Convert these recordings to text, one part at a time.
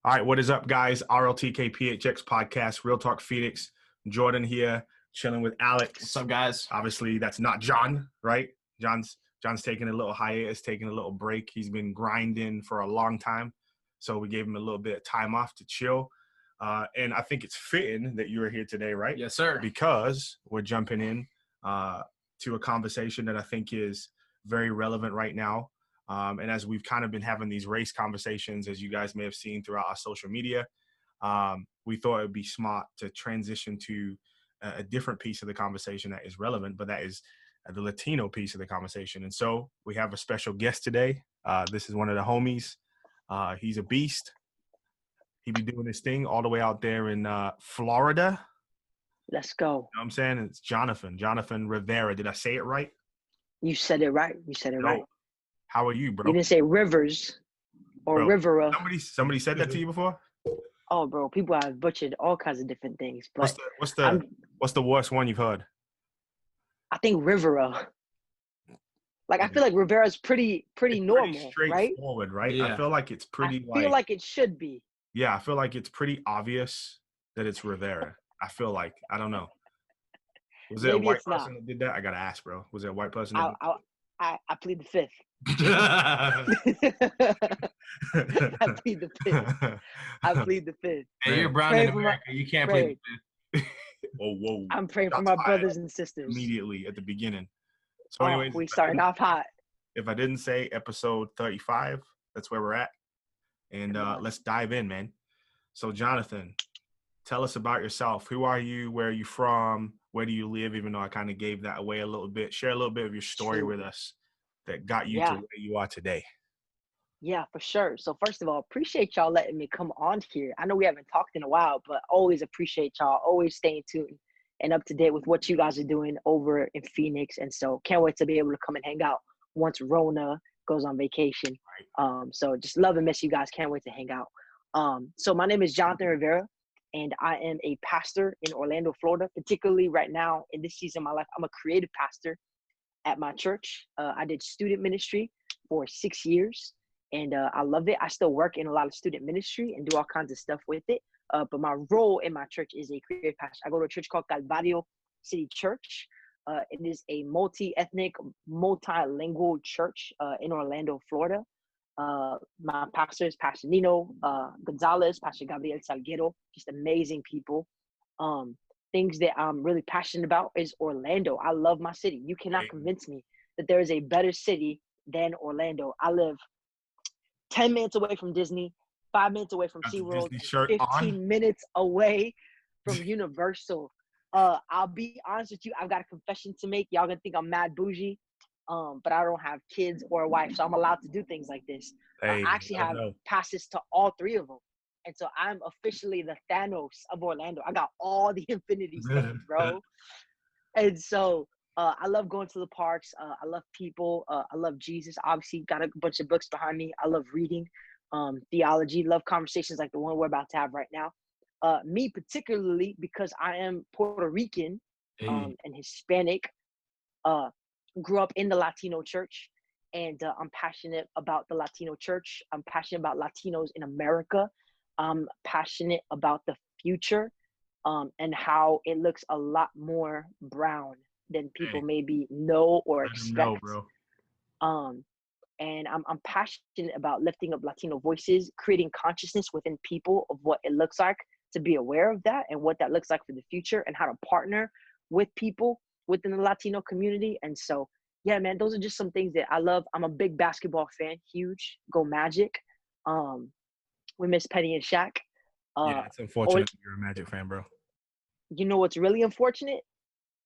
All right, what is up, guys? RLTKPHX podcast, Real Talk Phoenix. Jordan here, chilling with Alex. What's up, guys? Obviously, that's not John, right? John's taking a little hiatus, taking a little break. He's been grinding for a long time, so we gave him a little bit of time off to chill. And I think it's fitting that you are here today, right? Yes, sir. Because we're jumping in to a conversation that I think is very relevant right now. And as we've kind of been having these race conversations, as you guys may have seen throughout our social media, we thought it would be smart to transition to a different piece of the conversation that is relevant, but that is the Latino piece of the conversation. And so we have a special guest today. This is one of the homies. He's a beast. He be doing his thing all the way out there in Florida. Let's go. You know what I'm saying? It's Jonathan Rivera. Did I say it right? You said it right. Right. How are you, bro? You didn't say Rivers or Bro, Rivera. Somebody said that to you before? Oh, bro, people have butchered all kinds of different things. But what's the worst one you've heard? I think Rivera. Like, I feel like Rivera's pretty normal, pretty straightforward, right? Yeah. I feel like it's pretty I feel like it should be. Yeah, I feel like it's pretty obvious that it's Rivera. I feel like, I don't know. Was there a white person that did that? I gotta ask, bro. Was there a white person that did I plead the fifth. I plead the fifth. Hey, you're brown in America. You can't plead the fifth. Whoa. I'm praying for my brothers and sisters. Immediately at the beginning. So anyways, we starting off hot. If I didn't say episode 35, that's where we're at. And let's dive in, man. So Jonathan, tell us about yourself. Who are you? Where are you from? Where do you live? Even though I kind of gave that away a little bit. Share a little bit of your story with us that got you to where you are today. Yeah, for sure. So first of all, appreciate y'all letting me come on here. I know we haven't talked in a while, but always appreciate y'all always staying tuned and up to date with what you guys are doing over in Phoenix. And so can't wait to be able to come and hang out once Rona goes on vacation. Right. So just love and miss you guys. Can't wait to hang out. So my name is Jonathan Rivera, and I am a pastor in Orlando, Florida. Particularly right now in this season of my life, I'm a creative pastor at my church. I did student ministry for 6 years, and I loved it. I still work in a lot of student ministry and do all kinds of stuff with it. But my role in my church is a creative pastor. I go to a church called Calvario City Church. It is a multi-ethnic, multilingual church in Orlando, Florida. My pastor is Pastor Nino Gonzalez, Pastor Gabriel Salguero, just amazing people. Things that I'm really passionate about is Orlando. I love my city. You cannot convince me that there is a better city than Orlando. I live 10 minutes away from Disney, 5 minutes away from SeaWorld, 15 minutes away from Universal. I'll be honest with you, I've got a confession to make. Y'all gonna think I'm mad bougie, but I don't have kids or a wife, so I'm allowed to do things like this. I actually have passes to all three of them. And so I'm officially the Thanos of Orlando. I got all the Infinity Stones, bro. And so I love going to the parks. I love people. I love Jesus. Obviously, got a bunch of books behind me. I love reading theology. Love conversations like the one we're about to have right now. Me particularly, because I am Puerto Rican and Hispanic, grew up in the Latino church. And I'm passionate about the Latino church. I'm passionate about Latinos in America. I'm passionate about the future and how it looks a lot more brown than people maybe know or expect. And I'm passionate about lifting up Latino voices, creating consciousness within people of what it looks like to be aware of that and what that looks like for the future and how to partner with people within the Latino community. And so, yeah, man, those are just some things that I love. I'm a big basketball fan, huge. Go Magic. We miss Penny and Shaq. It's unfortunate you're a Magic fan, bro. You know what's really unfortunate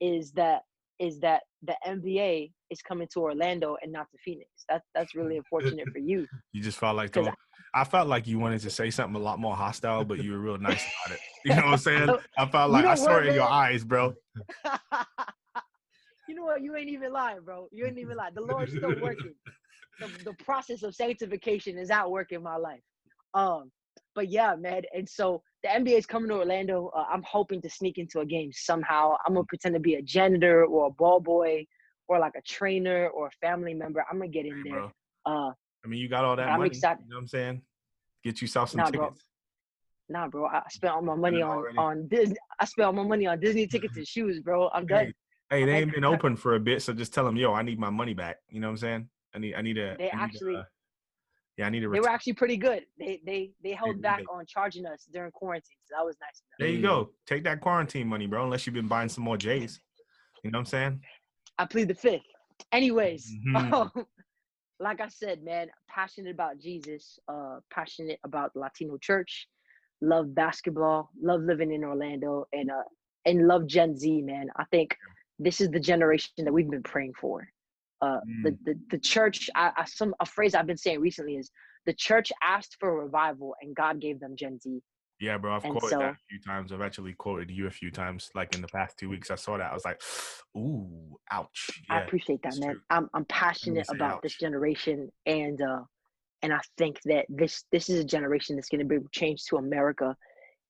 is that the NBA is coming to Orlando and not to Phoenix. That's really unfortunate for you. You just felt like I felt like you wanted to say something a lot more hostile, but you were real nice about it. You know what I'm saying? I felt like I saw it in your eyes, bro. You know what? You ain't even lying, bro. You ain't even lying. The Lord's still working. The process of sanctification is at work in my life. But yeah, man. And so the NBA is coming to Orlando. I'm hoping to sneak into a game somehow. I'm going to pretend to be a janitor or a ball boy or like a trainer or a family member. I'm going to get in there. I mean, you got all that money. I'm excited. You know what I'm saying? Get yourself some tickets. Bro. Nah, bro. I spent all my money Already? on Disney. I spent all my money on Disney tickets and shoes, bro. I'm done. Hey, they Like, ain't been open for a bit, so just tell them, yo, I need my money back. You know what I'm saying? I need they actually I need a they were return. actually pretty good. They held back on charging us during quarantine, so that was nice. There you go. Take that quarantine money, bro. Unless you've been buying some more J's. You know what I'm saying? I plead the fifth. Anyways, Mm-hmm. like I said, man, passionate about Jesus, passionate about the Latino church, love basketball, love living in Orlando, and love Gen Z, man. I think this is the generation that we've been praying for. The church, a phrase I've been saying recently is the church asked for a revival and God gave them Gen Z. Yeah, bro. I've quoted that a few times. I've actually quoted you a few times, like in the past 2 weeks. I saw that. I was like, ooh, ouch. Yeah, I appreciate that, man. I'm passionate about this generation, and I think that this is a generation that's going to bring change to America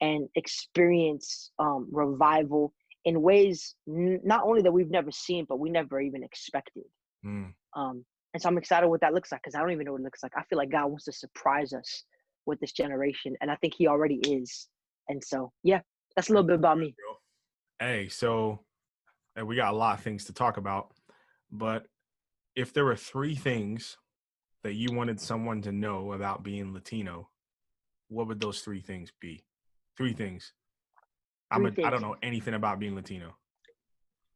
and experience revival in ways not only that we've never seen, but we never even expected. And so I'm excited what that looks like, because I don't even know what it looks like. I feel like God wants to surprise us with this generation, and I think he already is. And so, yeah, that's a little bit about me. Hey, so we got a lot of things to talk about, but if there were 3 things that you wanted someone to know about being Latino, what would those 3 things be? 3 things. I don't know anything about being Latino.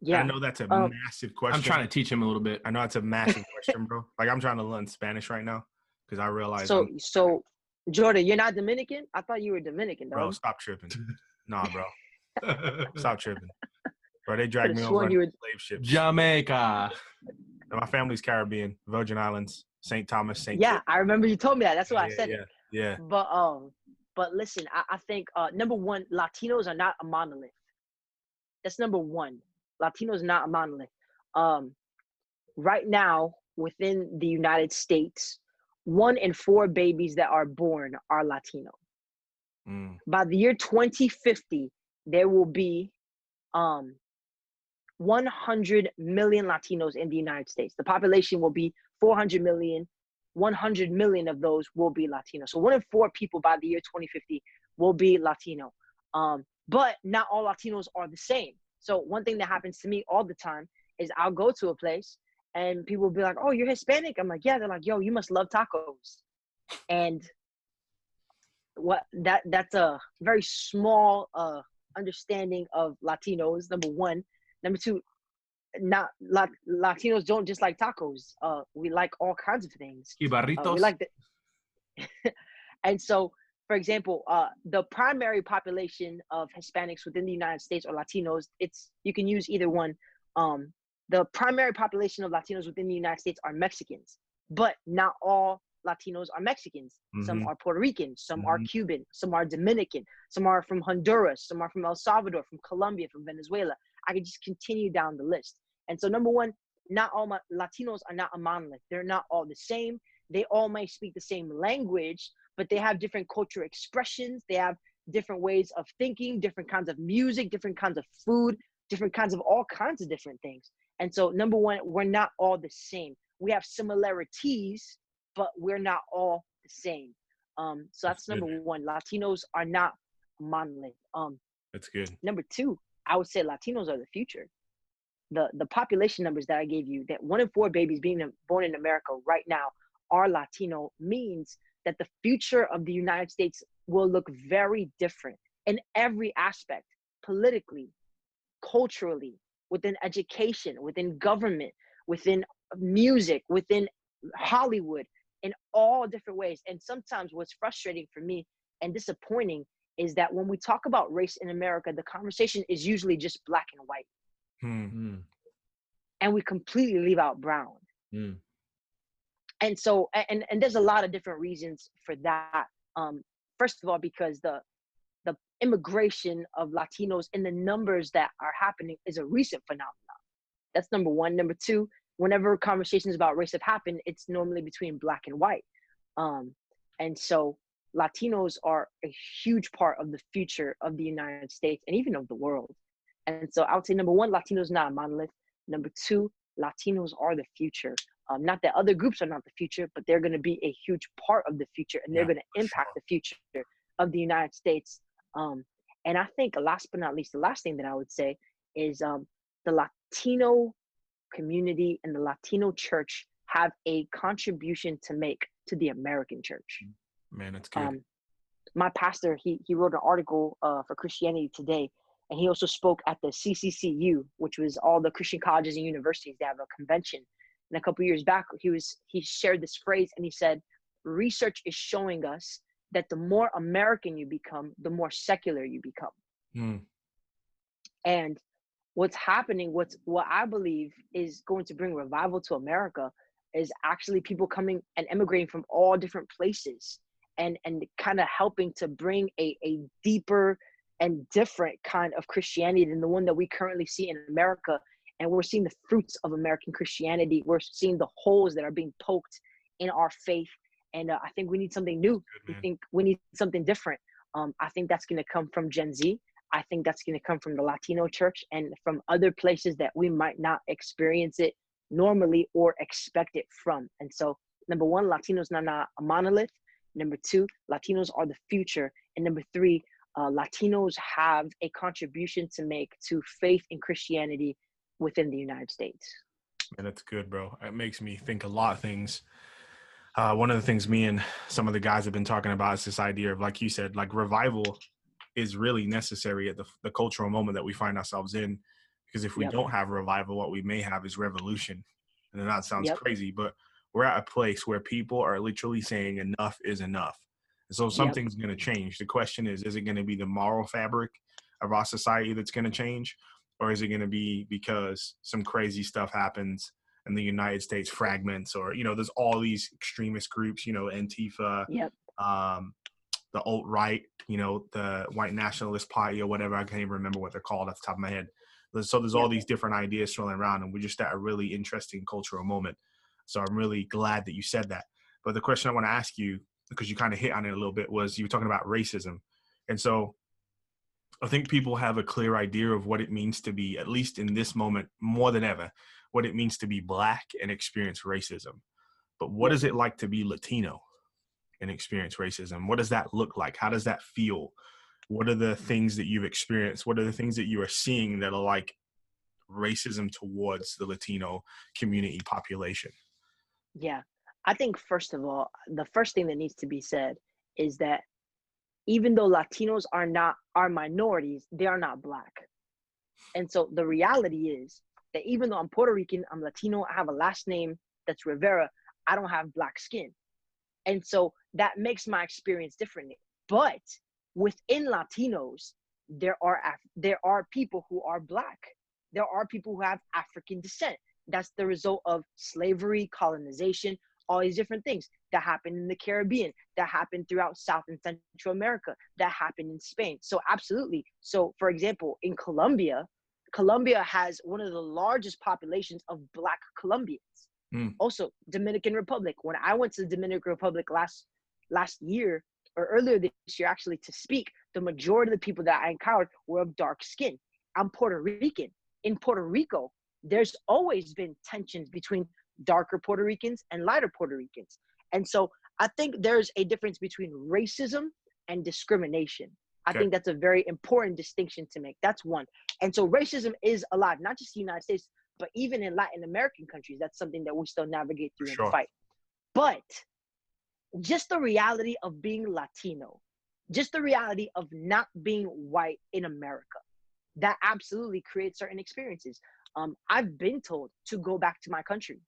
Yeah, I know that's a massive question. I'm trying to teach him a little bit. I know it's a massive question, bro. Like, I'm trying to learn Spanish right now because I realize. So, Jordan, you're not Dominican? I thought you were Dominican, dog. Bro, stop tripping. Nah, bro. Stop tripping. Bro, they dragged me over on slave ships. Jamaica. My family's Caribbean, Virgin Islands, St. Thomas, St. Yeah, I remember you told me that. That's why I said it. Yeah. But listen, I think number one, Latinos are not a monolith. That's number one. Latinos are not a monolith. Right now, within the United States, 1 in 4 babies that are born are Latino. By the year 2050, there will be 100 million Latinos in the United States. The population will be 400 million. 100 million of those will be Latino. So 1 in 4 people by the year 2050 will be Latino. But not all Latinos are the same. So one thing that happens to me all the time is I'll go to a place and people will be like, "Oh, you're Hispanic?" I'm like, "Yeah." They're like, "Yo, you must love tacos." And that's a very small understanding of Latinos, number one. Number two, Latinos don't just like tacos. We like all kinds of things. We like that. And so, for example, the primary population of Hispanics within the United States or Latinos, you can use either one. The primary population of Latinos within the United States are Mexicans, but not all Latinos are Mexicans. Some are Puerto Rican, some are Cuban, some are Dominican, some are from Honduras, some are from El Salvador, from Colombia, from Venezuela. I could just continue down the list. And so, number one, not all Latinos are not a monolith. They're not all the same. They all might speak the same language, but they have different cultural expressions. They have different ways of thinking, different kinds of music, different kinds of food, different kinds of all kinds of different things. And so, number one, we're not all the same. We have similarities, but we're not all the same. So that's number one. Latinos are not a monolith. That's good. Number two, I would say Latinos are the future. The population numbers that I gave you, that 1 in 4 babies being born in America right now are Latino, means that the future of the United States will look very different in every aspect, politically, culturally, within education, within government, within music, within Hollywood, in all different ways. And sometimes what's frustrating for me and disappointing is that when we talk about race in America, the conversation is usually just black and white. And we completely leave out brown. And so, and there's a lot of different reasons for that. First of all, because the immigration of Latinos in the numbers that are happening is a recent phenomenon. That's number one. Number two, whenever conversations about race have happened, it's normally between black and white. And so Latinos are a huge part of the future of the United States and even of the world. And so I would say, number one, Latinos not a monolith. Number two, Latinos are the future. Not that other groups are not the future, but they're going to be a huge part of the future, and they're going to impact the future of the United States. And I think last but not least, the last thing that I would say is the Latino community and the Latino church have a contribution to make to the American church. Man, that's good. My pastor, he wrote an article for Christianity Today, and he also spoke at the CCCU, which was all the Christian colleges and universities. They have a convention. And a couple years back, he shared this phrase, and he said, research is showing us that the more American you become, the more secular you become. And what's happening, what I believe is going to bring revival to America is actually people coming and immigrating from all different places and kind of helping to bring a deeper and different kind of Christianity than the one that we currently see in America. And we're seeing the fruits of American Christianity. We're seeing the holes that are being poked in our faith. And I think we need something new. Good, I think we need something different. I think that's going to come from Gen Z. I think that's going to come from the Latino church and from other places that we might not experience it normally or expect it from. And so, number one, Latinos are not a monolith. Number two, Latinos are the future. And number three, Latinos have a contribution to make to faith and Christianity within the United States. And that's good, bro. It makes me think a lot of things. One of the things me and some of the guys have been talking about is this idea of, like you said, like revival is really necessary at the cultural moment that we find ourselves in. Because if we don't have revival, what we may have is revolution. And that sounds crazy, but we're at a place where people are literally saying enough is enough. And so something's going to change. The question is it going to be the moral fabric of our society that's going to change? Or is it going to be because some crazy stuff happens and the United States fragments, or, there's all these extremist groups, Antifa, the alt-right, the white nationalist party or whatever. I can't even remember what they're called off the top of my head. So there's all these different ideas swirling around, and we're just at a really interesting cultural moment. So I'm really glad that you said that. But the question I want to ask you, because you kind of hit on it a little bit, was you were talking about racism. And so I think people have a clear idea of what it means to be, at least in this moment, more than ever, what it means to be Black and experience racism. But what is it like to be Latino and experience racism? What does that look like? How does that feel? What are the things that you've experienced? What are the things that you are seeing that are like racism towards the Latino community population? Yeah, I think first of all, the first thing that needs to be said is that even though Latinos are minorities, they are not Black. And so the reality is that even though I'm Puerto Rican, I'm Latino, I have a last name that's Rivera, I don't have Black skin. And so that makes my experience different. But within Latinos, there are people who are Black. There are people who have African descent. That's the result of slavery, colonization, all these different things that happened in the Caribbean, that happened throughout South and Central America, that happened in Spain. So absolutely. So for example, in Colombia has one of the largest populations of Black Colombians. Also, Dominican Republic. When I went to the Dominican Republic last year, or earlier this year actually, to speak, the majority of the people that I encountered were of dark skin. I'm Puerto Rican. In Puerto Rico, there's always been tensions between darker Puerto Ricans and lighter Puerto Ricans. And so I think there's a difference between racism and discrimination. I think that's a very important distinction to make. That's one. And so racism is alive, not just in the United States, but even in Latin American countries. That's something that we still navigate through and fight. But just the reality of being Latino, just the reality of not being white in America, that absolutely creates certain experiences. I've been told to go back to my country.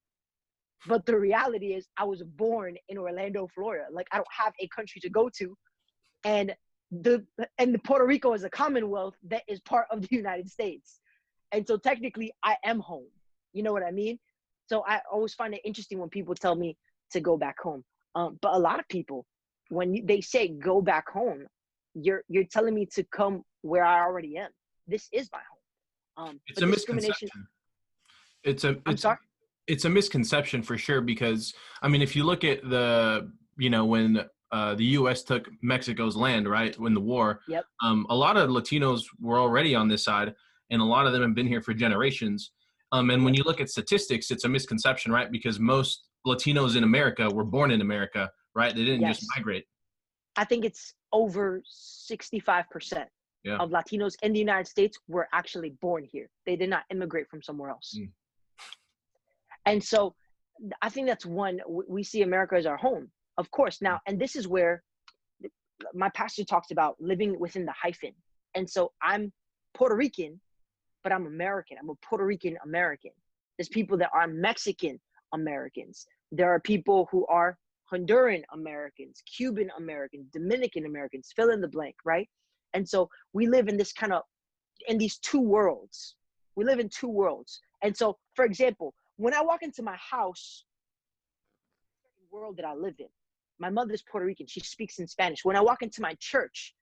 But the reality is I was born in Orlando, Florida. Like, I don't have a country to go to. And the Puerto Rico is a commonwealth that is part of the United States. And so technically I am home. You know what I mean? So I always find it interesting when people tell me to go back home. But a lot of people, when they say go back home, you're telling me to come where I already am. This is my home. It's a misconception. It's a misconception for sure, because I mean, if you look at when the U.S. took Mexico's land, right, when the war, a lot of Latinos were already on this side, and a lot of them have been here for generations. And when you look at statistics, it's a misconception, right? Because most Latinos in America were born in America, right? They didn't just migrate. I think it's over 65% of Latinos in the United States were actually born here. They did not immigrate from somewhere else. And so I think that's one, we see America as our home, of course. Now, and this is where my pastor talks about living within the hyphen. And so I'm Puerto Rican, but I'm American. I'm a Puerto Rican American. There's people that are Mexican Americans. There are people who are Honduran Americans, Cuban Americans, Dominican Americans, fill in the blank, right? And so we live in this kind of, in these two worlds. We live in two worlds. And so, for example, when I walk into my house, the world that I live in, my mother's Puerto Rican. She speaks in Spanish. When I walk into my church,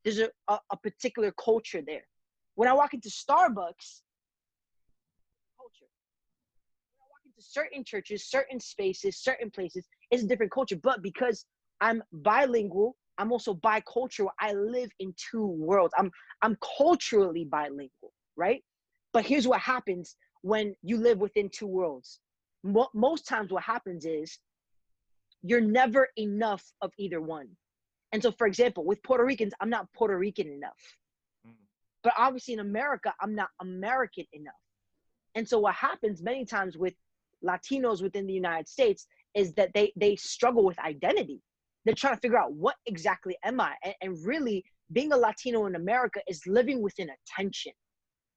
there's a particular culture there. When I walk into Starbucks, culture. When I walk into certain churches, certain spaces, certain places, it's a different culture. But because I'm bilingual, I'm also bicultural. I live in two worlds. I'm culturally bilingual, right? But here's what happens when you live within two worlds. Most times what happens is you're never enough of either one. And so, for example, with Puerto Ricans, I'm not Puerto Rican enough. But obviously in America, I'm not American enough. And so what happens many times with Latinos within the United States is that they struggle with identity. They're trying to figure out, what exactly am I? And really, being a Latino in America is living within a tension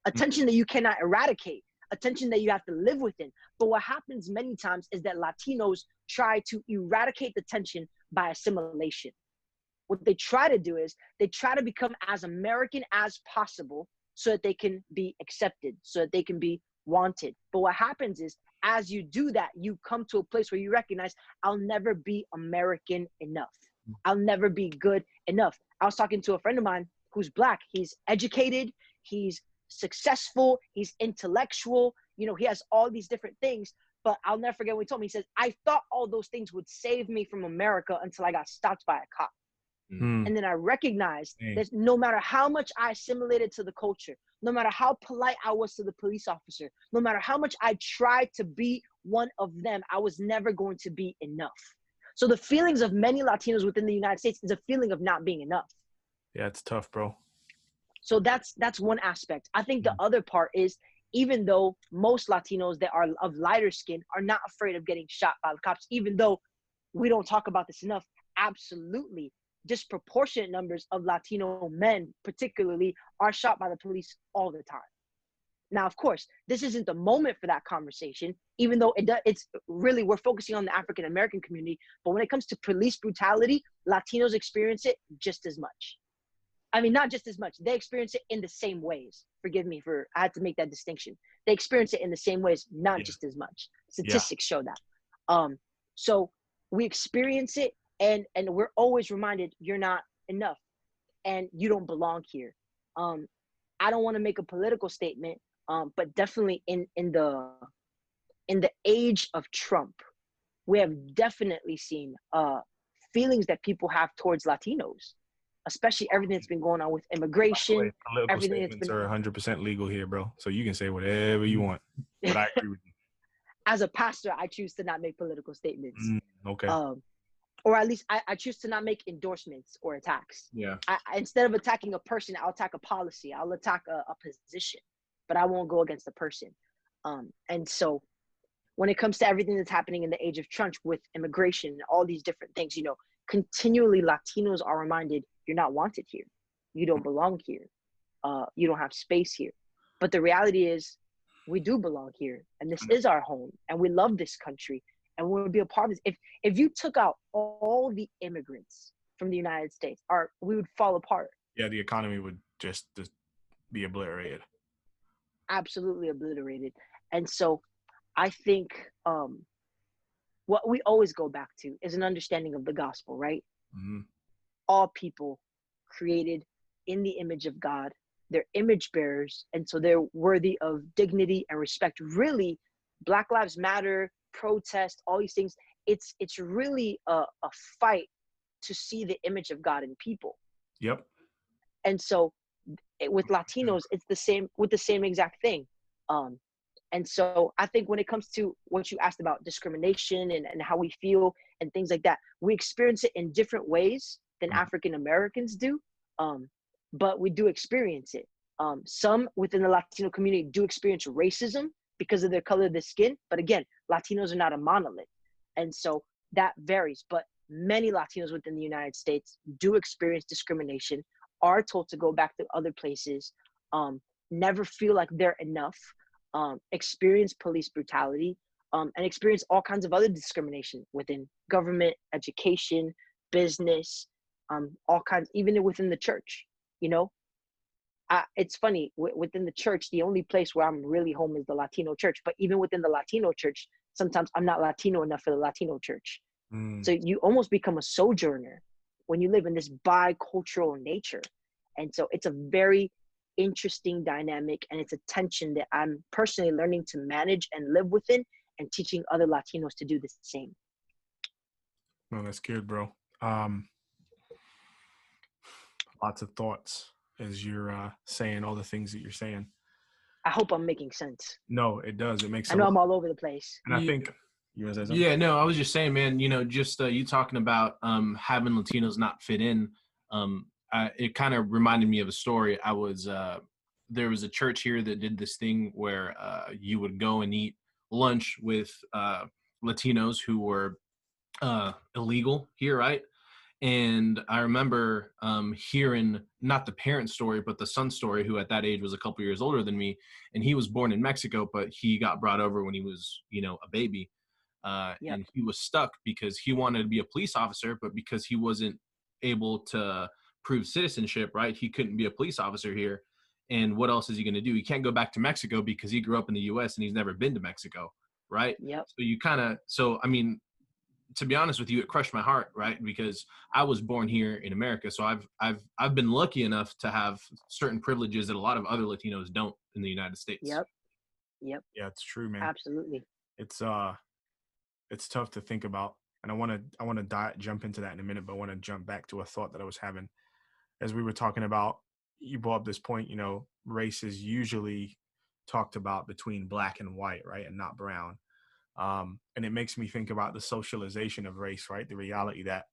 that you cannot eradicate, a tension that you have to live within. But what happens many times is that Latinos try to eradicate the tension by assimilation. What they try to do is they try to become as American as possible so that they can be accepted, so that they can be wanted. But what happens is, as you do that, you come to a place where you recognize, I'll never be American enough. I'll never be good enough. I was talking to a friend of mine who's Black. He's educated, he's successful, he's intellectual, you know, he has all these different things. But I'll never forget when he told me, he says, I thought all those things would save me from America until I got stopped by a cop. And then I recognized that no matter how much I assimilated to the culture, no matter how polite I was to the police officer, no matter how much I tried to be one of them, I was never going to be enough. So the feelings of many Latinos within the United States is a feeling of not being enough. Yeah, it's tough, bro. So that's one aspect. I think the other part is, even though most Latinos that are of lighter skin are not afraid of getting shot by the cops, even though we don't talk about this enough, absolutely disproportionate numbers of Latino men particularly are shot by the police all the time. Now, of course, this isn't the moment for that conversation, even though it's really, we're focusing on the African American community. But when it comes to police brutality, Latinos experience it just as much. I mean, not just as much. They experience it in the same ways. Forgive me I had to make that distinction. They experience it in the same ways, not just as much. Statistics show that. So we experience it, and we're always reminded, you're not enough and you don't belong here. I don't want to make a political statement, but definitely in the age of Trump, we have definitely seen feelings that people have towards Latinos, especially everything that's been going on with immigration. Political statements are 100% legal here, bro. So you can say whatever you want. But I agree with you. As a pastor, I choose to not make political statements. Okay. Or at least I choose to not make endorsements or attacks. Yeah. Instead of attacking a person, I'll attack a policy. I'll attack a position, but I won't go against the person. And so when it comes to everything that's happening in the age of Trump with immigration and all these different things, you know, continually Latinos are reminded, you're not wanted here. You don't belong here. You don't have space here. But the reality is, we do belong here, and this is our home, and we love this country, and we want to be a part of this. If you took out all the immigrants from the United States, we would fall apart. Yeah, the economy would just be obliterated. Absolutely obliterated. And so I think what we always go back to is an understanding of the gospel, right? All people created in the image of God. They're image bearers, and so they're worthy of dignity and respect. Really, Black Lives Matter, protest, all these things, it's really a fight to see the image of God in people. Yep. And so with Latinos, it's the same exact thing. And so I think when it comes to what you asked about discrimination and how we feel and things like that, we experience it in different ways than African Americans do, but we do experience it. Some within the Latino community do experience racism because of their color of the skin, but again, Latinos are not a monolith, and so that varies. But many Latinos within the United States do experience discrimination, are told to go back to other places, never feel like they're enough, experience police brutality, and experience all kinds of other discrimination within government, education, business, all kinds, even within the church. You know, it's funny, within the church, the only place where I'm really home is the Latino church. But even within the Latino church, sometimes I'm not Latino enough for the Latino church. So you almost become a sojourner when you live in this bicultural nature. And so it's a very interesting dynamic, and it's a tension that I'm personally learning to manage and live within, and teaching other Latinos to do the same. No, that's good, bro. Lots of thoughts as you're saying all the things that you're saying. I hope I'm making sense. No, it does. It makes I know I'm all over the place. And I think you want to say something? Yeah, no, I was just saying, man, you know, just you talking about having Latinos not fit in, it kind of reminded me of a story. There was a church here that did this thing where you would go and eat lunch with Latinos who were illegal here, right? And I remember hearing not the parent story, but the son story, who at that age was a couple years older than me. And he was born in Mexico, but he got brought over when he was, you know, a baby. And he was stuck because he wanted to be a police officer, but because he wasn't able to prove citizenship, right? He couldn't be a police officer here. And what else is he going to do? He can't go back to Mexico because he grew up in the U.S. and he's never been to Mexico, right? So I mean, to be honest with you, it crushed my heart, right? Because I was born here in America, so I've been lucky enough to have certain privileges that a lot of other Latinos don't in the United States. Yep. Yeah, it's true, man. Absolutely. It's tough to think about, and I want to jump into that in a minute, but I want to jump back to a thought that I was having as we were talking about. You brought up this point, you know, race is usually talked about between black and white, right, and not brown. And it makes me think about the socialization of race, right? The reality that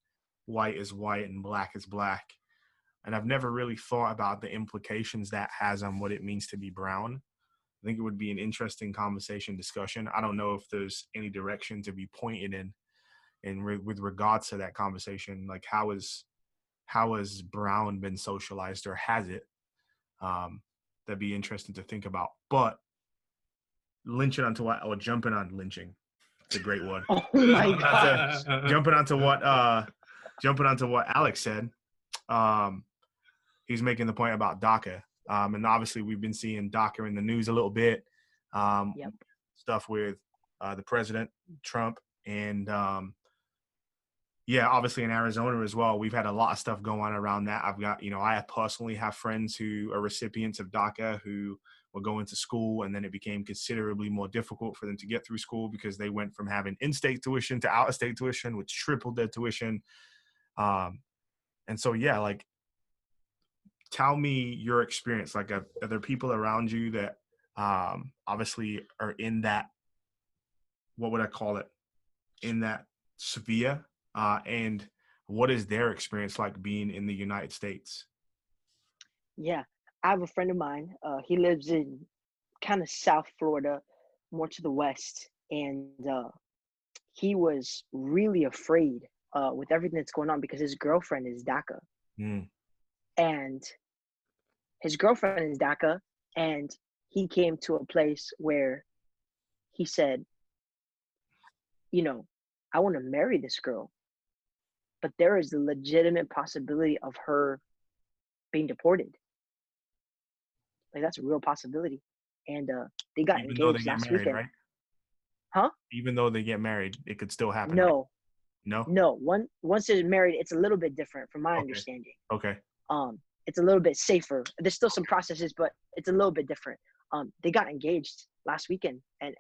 white is white and black is black. And I've never really thought about the implications that has on what it means to be brown. I think it would be an interesting conversation discussion. I don't know if there's any direction to be pointed in with regards to that conversation. Like how has brown been socialized, or has it? That'd be interesting to think about. But jumping on lynching. It's a great one. Oh my gosh. Jumping onto what Alex said. He's making the point about DACA. And obviously we've been seeing DACA in the news a little bit. Stuff with the president, Trump, and obviously in Arizona as well. We've had a lot of stuff going on around that. I personally have friends who are recipients of DACA who were going to school, and then it became considerably more difficult for them to get through school because they went from having in-state tuition to out-of-state tuition, which tripled their tuition. And so, like, tell me your experience. Like, are there people around you that obviously are in that, what would I call it, in that sphere? And what is their experience like being in the United States? Yeah, I have a friend of mine. He lives in kind of South Florida, more to the west. And he was really afraid with everything that's going on because his girlfriend is DACA. And his girlfriend is DACA. And he came to a place where he said, you know, I want to marry this girl, but there is a legitimate possibility of her being deported. Like, that's a real possibility. And they got engaged last weekend. Right? Huh? Even though they get married, it could still happen. No. Right? No. Once they're married, it's a little bit different from my understanding. Okay. It's a little bit safer. There's still some processes, but it's a little bit different. They got engaged last weekend, and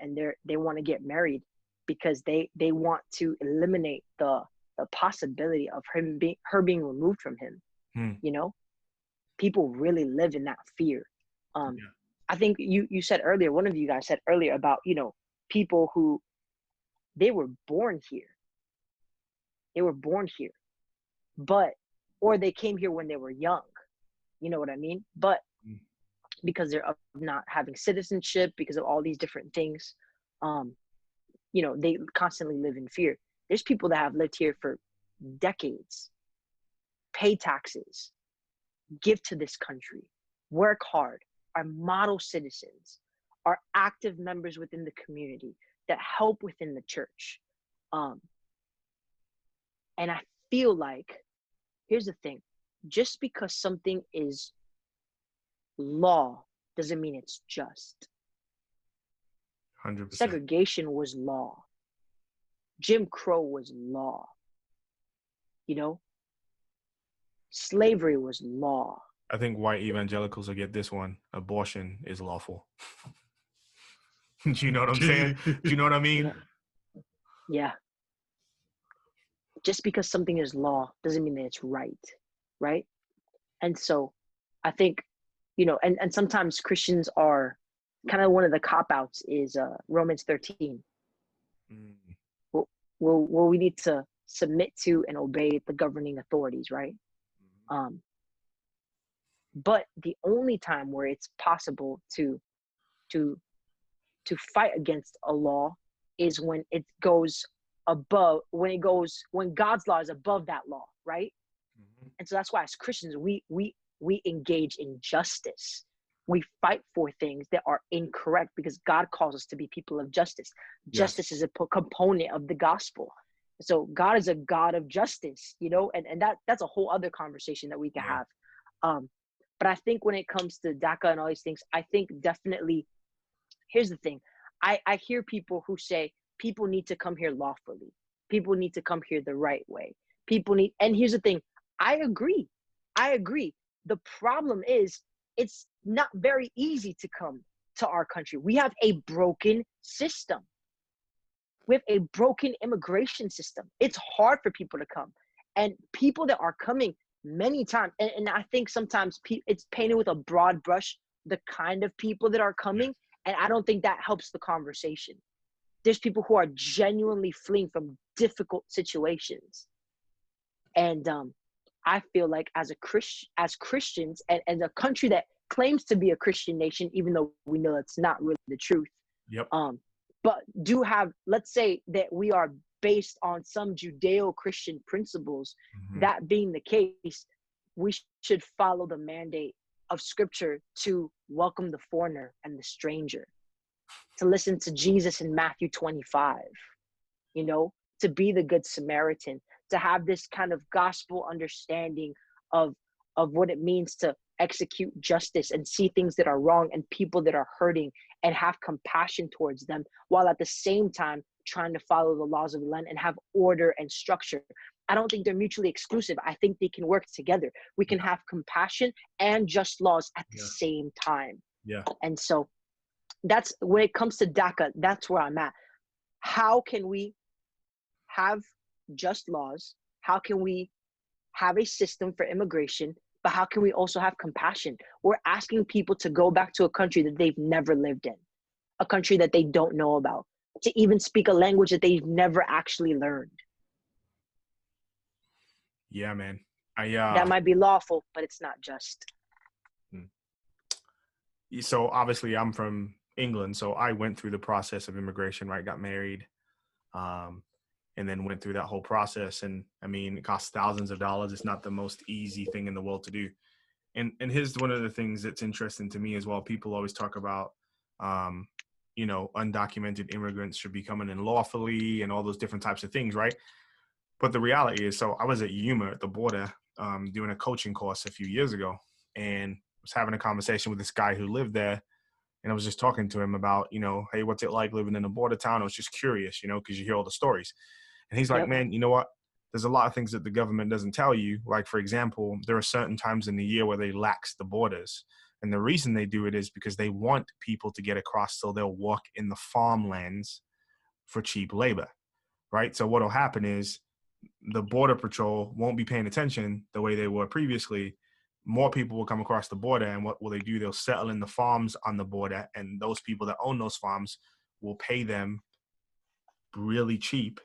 they want to get married because they want to eliminate the possibility of her being removed from him. You know, people really live in that fear. I think you said earlier, one of you guys said earlier about, you know, people who they were born here, but or they came here when they were young. You know what I mean? But because they're of not having citizenship, because of all these different things, they constantly live in fear. There's people that have lived here for decades, pay taxes, give to this country, work hard, are model citizens, are active members within the community that help within the church. And I feel like, here's the thing, just because something is law doesn't mean it's just. 100%. Segregation was law. Jim Crow was law. Slavery was law. I think white evangelicals will get this one. Abortion is lawful. Do you know what I'm saying? Do you know what I mean? Yeah. Just because something is law doesn't mean that it's right? And so I think, and sometimes Christians are kind of, one of the cop-outs is Romans 13. Where we need to submit to and obey the governing authorities, right? But the only time where it's possible to fight against a law is when it goes above, when God's law is above that law, right? And so that's why as Christians, we engage in justice. We fight for things that are incorrect because God calls us to be people of justice. Yes. Justice is a component of the gospel. So God is a God of justice, and that's a whole other conversation that we can have. But I think when it comes to DACA and all these things, I think definitely, here's the thing. I hear people who say people need to come here lawfully. People need to come here the right way. And here's the thing. I agree. The problem is it's not very easy to come to our country. We have a broken system. We have a broken immigration system. It's hard for people to come. And people that are coming many times, and I think sometimes it's painted with a broad brush, the kind of people that are coming, and I don't think that helps the conversation. There's people who are genuinely fleeing from difficult situations. And I feel like as Christians and a country that claims to be a Christian nation, even though we know it's not really the truth. Yep. But do have, let's say that we are based on some Judeo-Christian principles. That being the case, we should follow the mandate of Scripture to welcome the foreigner and the stranger, to listen to Jesus in Matthew 25, to be the Good Samaritan, to have this kind of gospel understanding of what it means to execute justice and see things that are wrong and people that are hurting and have compassion towards them, while at the same time trying to follow the laws of the land and have order and structure. I don't think they're mutually exclusive. I think they can work together. We can have compassion and just laws at the same time. Yeah. And so that's, when it comes to DACA, that's where I'm at. How can we have just laws? How can we have a system for immigration? But how can we also have compassion? We're asking people to go back to a country that they've never lived in, a country that they don't know about, to even speak a language that they've never actually learned. Yeah, man. That might be lawful, but it's not just. So obviously I'm from England, so I went through the process of immigration, right? Got married, and then went through that whole process. And I mean, it costs thousands of dollars. It's not the most easy thing in the world to do. And here's one of the things that's interesting to me as well. People always talk about, undocumented immigrants should be coming in lawfully and all those different types of things, right? But the reality is, so I was at Yuma at the border doing a coaching course a few years ago, and was having a conversation with this guy who lived there. And I was just talking to him about, hey, what's it like living in a border town? I was just curious, because you hear all the stories. And he's like, man, you know what? There's a lot of things that the government doesn't tell you. Like, for example, there are certain times in the year where they lax the borders. And the reason they do it is because they want people to get across, so they'll walk in the farmlands for cheap labor, right? So what'll happen is the border patrol won't be paying attention the way they were previously. More people will come across the border, and what will they do? They'll settle in the farms on the border, and those people that own those farms will pay them really cheap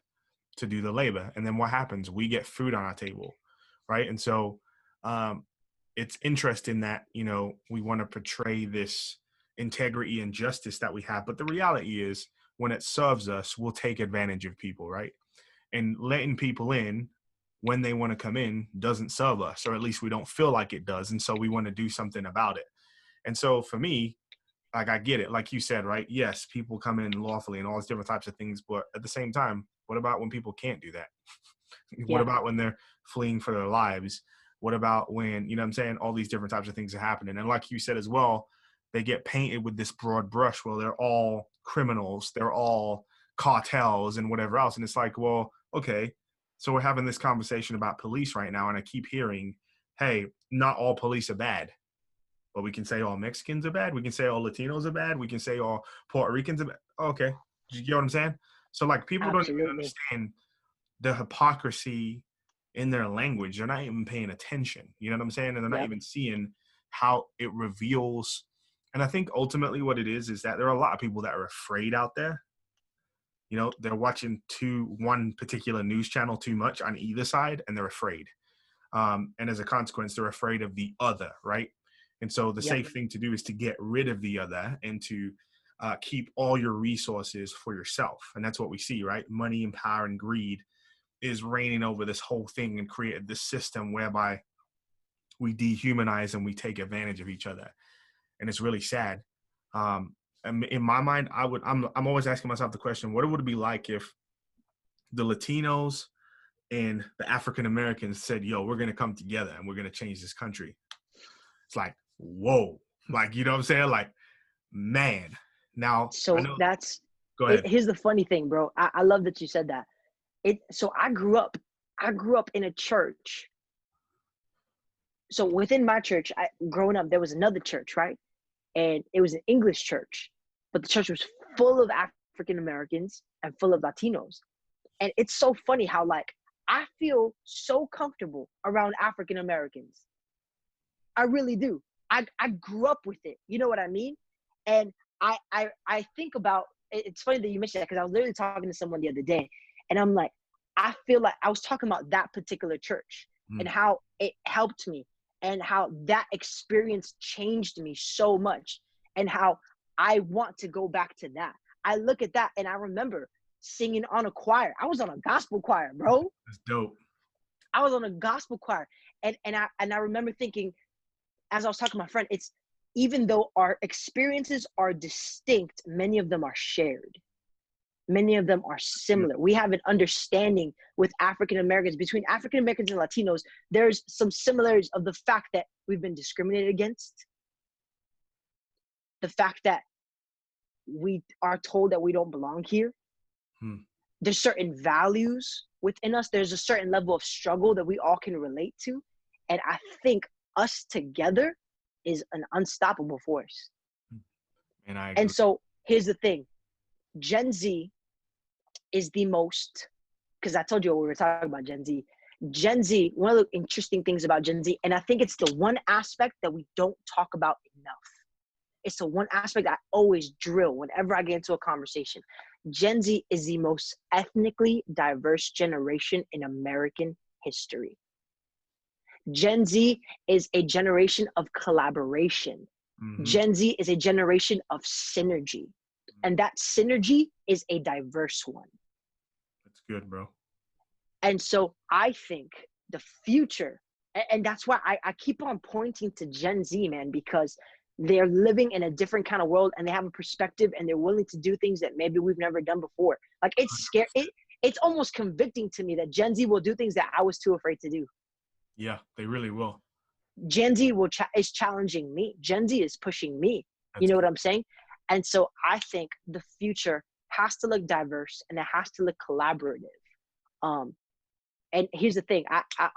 to do the labor. And then what happens? We get food on our table, right? And so it's interesting that, you know, we want to portray this integrity and justice that we have. But the reality is, when it serves us, we'll take advantage of people, right? And letting people in when they want to come in doesn't serve us, or at least we don't feel like it does. And so we want to do something about it. And so for me, like, I get it. Like you said, right? Yes, people come in lawfully and all these different types of things. But at the same time, what about when people can't do that? What Yeah. about when they're fleeing for their lives? What about when, you know what I'm saying, all these different types of things are happening? And like you said as well, they get painted with this broad brush. Well, they're all criminals. They're all cartels and whatever else. And it's like, well, okay, so we're having this conversation about police right now. And I keep hearing, hey, not all police are bad. But we can say all Mexicans are bad. We can say all Latinos are bad. We can say all Puerto Ricans are bad. Okay. You get what I'm saying? So, like, people don't even Absolutely. understand the hypocrisy in their language. They're not even paying attention. You know what I'm saying? And they're not Yep. even seeing how it reveals. And I think ultimately what it is that there are a lot of people that are afraid out there. You know, they're watching one particular news channel too much on either side, and they're afraid. And as a consequence, they're afraid of the other, right? And so the Yep. safe thing to do is to get rid of the other and to keep all your resources for yourself. And that's what we see, right? Money and power and greed is reigning over this whole thing and created this system whereby we dehumanize and we take advantage of each other. And it's really sad. And in my mind, I'm always asking myself the question, what would it be like if the Latinos and the African Americans said, yo, we're going to come together and we're going to change this country? It's like, whoa, like, you know what I'm saying? Like, man. Now, I So know. that's Go ahead. here's the funny thing, bro. I love that you said that. So I grew up in a church. So within my church, growing up, there was another church, right? And it was an English church, but the church was full of African Americans and full of Latinos. And it's so funny how, like, I feel so comfortable around African Americans. I really do. I grew up with it. You know what I mean? And I think about, it's funny that you mentioned that, because I was literally talking to someone the other day, and I'm like, I feel like I was talking about that particular church and how it helped me, and how that experience changed me so much, and how I want to go back to that. I look at that and I remember singing on a choir. I was on a gospel choir, bro. That's dope. I was on a gospel choir. And I remember thinking, as I was talking to my friend, it's, even though our experiences are distinct, many of them are shared. Many of them are similar. We have an understanding with African Americans, between African Americans and Latinos. There's some similarities of the fact that we've been discriminated against, the fact that we are told that we don't belong here. There's certain values within us. There's a certain level of struggle that we all can relate to. And I think us together is an unstoppable force. And I agree. And so here's the thing. Gen Z is the most, because I told you we were talking about Gen Z. Gen Z, one of the interesting things about Gen Z, and I think it's the one aspect that we don't talk about enough. It's the one aspect I always drill whenever I get into a conversation. Gen Z is the most ethnically diverse generation in American history. Gen Z is a generation of collaboration. Gen Z is a generation of synergy. And that synergy is a diverse one. That's good, bro. And so I think the future, and that's why I keep on pointing to Gen Z, man, because they're living in a different kind of world, and they have a perspective, and they're willing to do things that maybe we've never done before. Like, it's scary. It's almost convicting to me that Gen Z will do things that I was too afraid to do. Yeah, they really will. Gen Z is challenging me. Gen Z is pushing me. You know what I'm saying? And so I think the future has to look diverse, and it has to look collaborative. And here's the thing,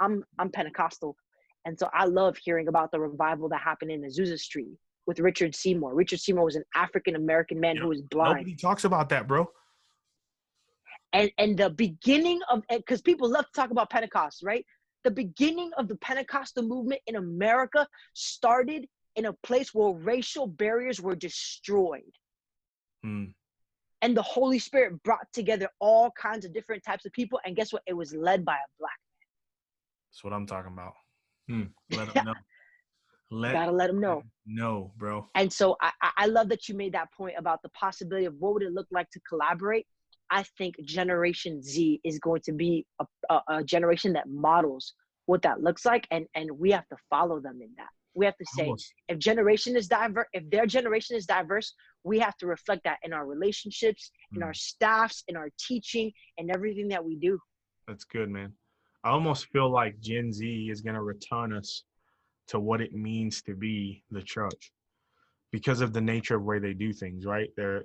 I'm Pentecostal, and so I love hearing about the revival that happened in Azusa Street with Richard Seymour. Richard Seymour was an African-American man who was blind. Nobody talks about that, bro. And the beginning of, because people love to talk about Pentecost, right? The beginning of the Pentecostal movement in America started in a place where racial barriers were destroyed. And the Holy Spirit brought together all kinds of different types of people. And guess what? It was led by a black man. That's what I'm talking about. Let them know. Gotta let them know. No, bro. And so I love that you made that point about the possibility of what would it look like to collaborate. I think Generation Z is going to be a generation that models what that looks like, and we have to follow them in that. We have to say, if their generation is diverse, we have to reflect that in our relationships, in our staffs, in our teaching, and everything that we do. That's good, man. I almost feel like Gen Z is going to return us to what it means to be the church because of the nature of where they do things, right? They're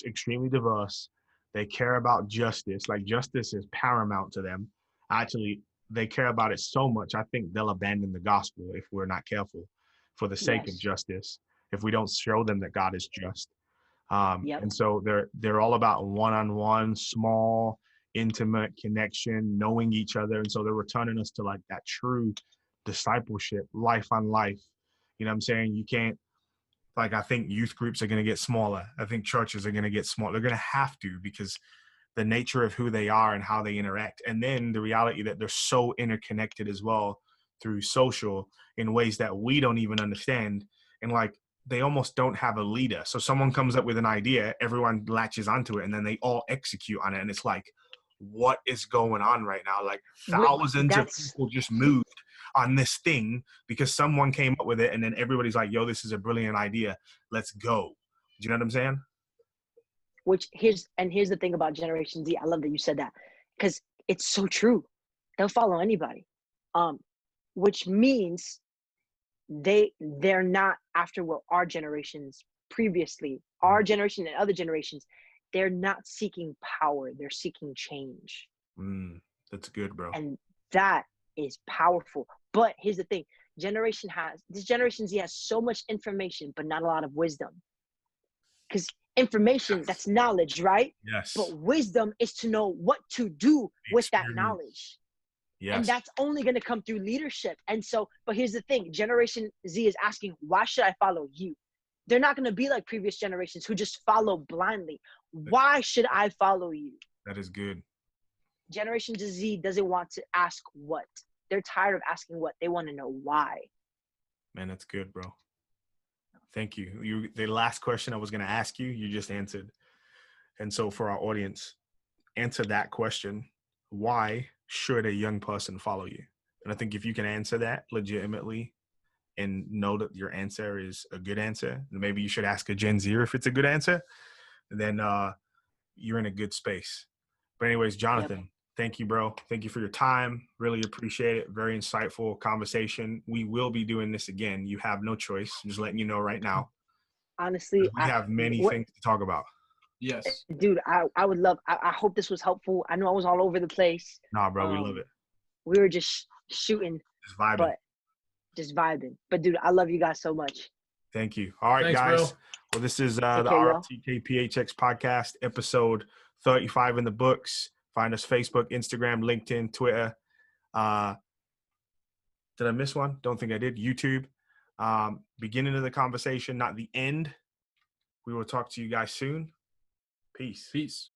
extremely diverse. They care about justice. Like, justice is paramount to them. Actually, they care about it so much, I think they'll abandon the gospel if we're not careful for the sake of justice, if we don't show them that God is just. And so they're all about one-on-one, small, intimate connection, knowing each other. And so they're returning us to like that true discipleship, life on life. You know what I'm saying? You can't, like, I think youth groups are going to get smaller. I think churches are going to get smaller. They're going to have to, because the nature of who they are and how they interact. And then the reality that they're so interconnected as well through social in ways that we don't even understand. And like, they almost don't have a leader. So someone comes up with an idea, everyone latches onto it, and then they all execute on it. And it's like, what is going on right now? Like, thousands of people just moved on this thing because someone came up with it, and then everybody's like, yo, this is a brilliant idea. Let's go. Do you know what I'm saying? Here's the thing about Generation Z. I love that you said that, because it's so true. They'll follow anybody. Which means they're not after what our generations previously, our generation and other generations, they're not seeking power. They're seeking change. That's good, bro. And that is powerful. But here's the thing. This Generation Z has so much information, but not a lot of wisdom. Because information, that's knowledge, right? Yes. But wisdom is to know what to do with that knowledge. Yes. And that's only going to come through leadership. And so, but here's the thing. Generation Z is asking, why should I follow you? They're not going to be like previous generations who just follow blindly. Why should I follow you? That is good. Generation Z doesn't want to ask what. They're tired of asking what. They want to know why. Man, that's good, bro. Thank you. The last question I was going to ask you, you just answered. And so for our audience, answer that question. Why should a young person follow you? And I think if you can answer that legitimately and know that your answer is a good answer, maybe you should ask a Gen Zer if it's a good answer, then you're in a good space. But anyways, Jonathan, thank you, bro. Thank you for your time. Really appreciate it. Very insightful conversation. We will be doing this again. You have no choice. I'm just letting you know right now. Honestly, we have many things to talk about. Yes. Dude, I would love, I hope this was helpful. I know I was all over the place. Nah, bro, we love it. We were just shooting. Just vibing. Just vibing. But dude, I love you guys so much. Thank you. All right, thanks, guys. Bro. Well, this is the RTK PHX podcast, episode 35 in the books. Find us Facebook, Instagram, LinkedIn, Twitter. Did I miss one? Don't think I did. YouTube. Beginning of the conversation, not the end. We will talk to you guys soon. Peace.